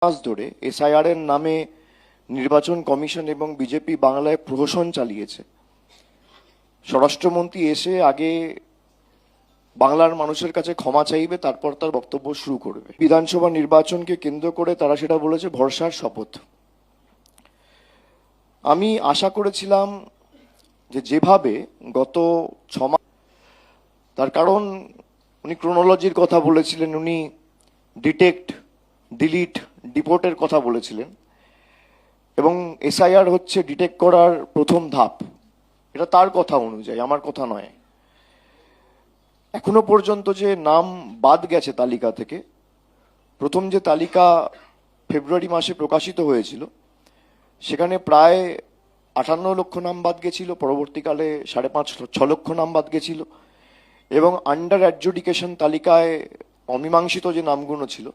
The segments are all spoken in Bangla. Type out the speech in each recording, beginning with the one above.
মাস ধরে এসআইআর এর নামে নির্বাচন কমিশন এবং বিজেপি বাংলায় প্রহসন চালিয়েছে। স্বরাষ্ট্রমন্ত্রী এসে আগে বাংলার মানুষের কাছে ক্ষমা চাইবে, তারপর তার বক্তব্য শুরু করবে। বিধানসভা নির্বাচনকে কেন্দ্র করে তারা সেটা বলেছে ভরসার শপথ। আমি আশা করেছিলাম যে যেভাবে গত 6 মাস, তার কারণ উনি ক্রোনোলজির কথা বলেছিলেন, উনি ডিটেক্ট, ডিলিট, ডিপোর্টের কথা বলেছিলেন, এবং এসআইআর হচ্ছে ডিটেক্ট করার প্রথম ধাপ। এটা তার কথা অনুযায়ী, আমার কথা নয়। এখনো পর্যন্ত যে নাম বাদ গেছে তালিকা থেকে, প্রথম যে তালিকা ফেব্রুয়ারি মাসে প্রকাশিত হয়েছিল সেখানে প্রায় 58 লক্ষ নাম বাদ গেছিল, পরবর্তীকালে 5.5-6 লক্ষ নাম বাদ গেছিল, এবং আন্ডার অ্যাডজুডিকেশন তালিকায় অমীমাংসিত যে নামগুলো ছিল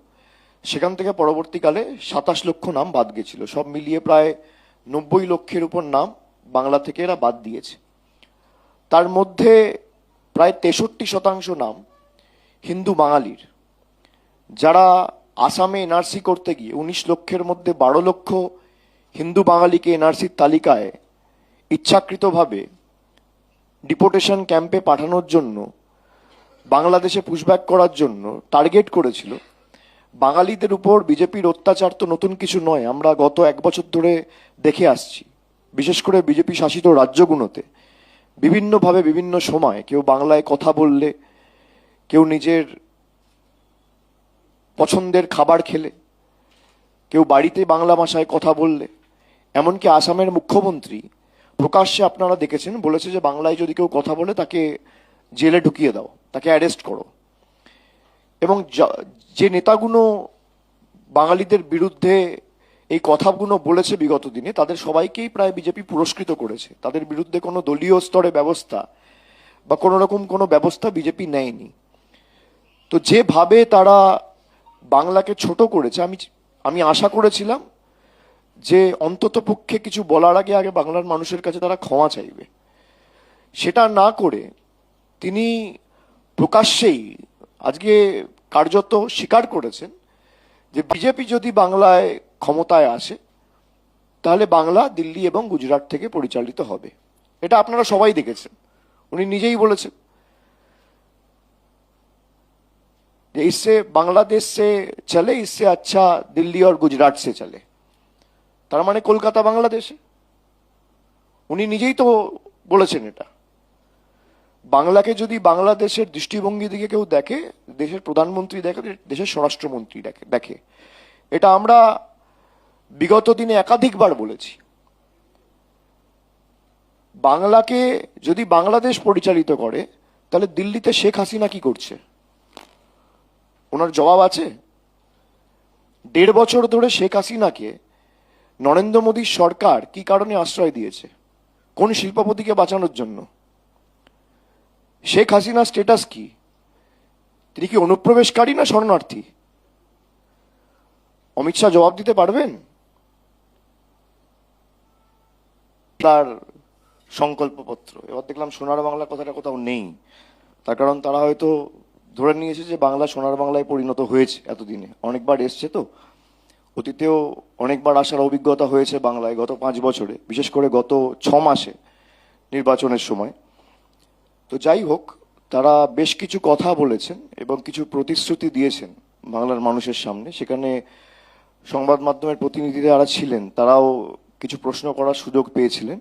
সেখান থেকে পরবর্তীকালে 27 লক্ষ নাম বাদ গেছিল। সব মিলিয়ে প্রায় 90 লক্ষের উপর নাম বাংলা থেকে এরা বাদ দিয়েছে। তার মধ্যে প্রায় 63% নাম হিন্দু বাঙালির, যারা আসামে এনআরসি করতে গিয়ে 19 লক্ষের মধ্যে 12 লক্ষ হিন্দু বাঙালিকে এনআরসির তালিকায় ইচ্ছাকৃতভাবে ডিপোর্টেশন ক্যাম্পে পাঠানোর জন্য, বাংলাদেশে পুশব্যাক করার জন্য টার্গেট করেছিল। বাঙালিদের উপর বিজেপির অত্যাচার তো নতুন কিছু নয়, আমরা গত 1 বছর ধরে দেখে আসছি। বিশেষ করে বিজেপি শাসিত রাজ্যগুলোতে বিভিন্নভাবে বিভিন্ন সময় কেউ বাংলায় কথা বললে, কেউ নিজের পছন্দের খাবার খেলে, কেউ বাড়িতে বাংলা ভাষায় কথা বললে, এমনকি আসামের মুখ্যমন্ত্রী প্রকাশ্যে আপনারা দেখেছেন বলেছে যে বাংলায় যদি কেউ কথা বলে তাকে জেলে ঢুকিয়ে দাও, তাকে অ্যারেস্ট করো। এবং যে নেতাগুলো বাঙালিদের বিরুদ্ধে এই কথাগুলো বলেছে বিগত দিনে, তাদের সবাইকেই প্রায় বিজেপি পুরস্কৃত করেছে। তাদের বিরুদ্ধে কোনো দলীয় স্তরে ব্যবস্থা বা কোনো রকম কোনো ব্যবস্থা বিজেপি নেয়নি। তো যেভাবে তারা বাংলাকে ছোট করেছে, আমি আশা করেছিলাম যে অন্তত পক্ষে কিছু বলার আগে আগে বাংলার মানুষের কাছে তারা ক্ষমা চাইবে। সেটা না করে তিনি প্রকাশ্যেই আজকে কার্যত স্বীকার করেছেন যে বিজেপি যদি বাংলায় ক্ষমতায় আসে তাহলে বাংলা দিল্লি এবং গুজরাট থেকে পরিচালিত হবে। এটা আপনারা সবাই দেখেছেন, উনি নিজেই বলেছেন যে इससे বাংলাদেশ से चले, इससे अच्छा दिल्ली और गुजरात से चले। তার মানে কলকাতা বাংলাদেশে, উনি নিজেই তো বলেছেন এটা। বাংলাকে যদি বাংলাদেশের দৃষ্টিভঙ্গি দিকে কেউ দেখে, দেশের প্রধানমন্ত্রী দেখে, দেশের স্বরাষ্ট্রমন্ত্রী দেখে। এটা আমরা বিগত দিনে একাধিকবার বলেছি। বাংলাকে যদি বাংলাদেশ পরিচালিত করে তাহলে দিল্লিতে শেখ হাসিনা কি করছে? ওনার জবাব আছে? 1.5 বছর ধরে শেখ হাসিনাকে নরেন্দ্র মোদীর সরকার কি কারণে আশ্রয় দিয়েছে? কোন শিল্পপতিকে বাঁচানোর জন্য? শেখ হাসিনার স্ট্যাটাস কি? তিনি কি অনুপ্রবেশকারী না শরণার্থী? অমিত শাহ জবাব দিতে পারবেন? তার সংকল্পপত্র এবার দেখলাম সোনার বাংলা কথাটা কোথাও নেই। তার কারণ তারা হয়তো ধরে নিয়েছে যে বাংলা সোনার বাংলায় পরিণত হয়েছে। এতদিনে অনেকবার এসছে, তো অতীতেও অনেকবার আসার অভিজ্ঞতা হয়েছে বাংলায় গত 5 বছরে, বিশেষ করে গত 6 মাসে নির্বাচনের সময়। তো যাই হোক, তারা বেশ কিছু কথা বলেছেন এবং কিছু প্রতিশ্রুতি দিয়েছেন বাংলার মানুষের সামনে। সেখানে সংবাদ মাধ্যমের প্রতিনিধিরা যারা ছিলেন তারাও কিছু প্রশ্ন করার সুযোগ পেয়েছিলেন।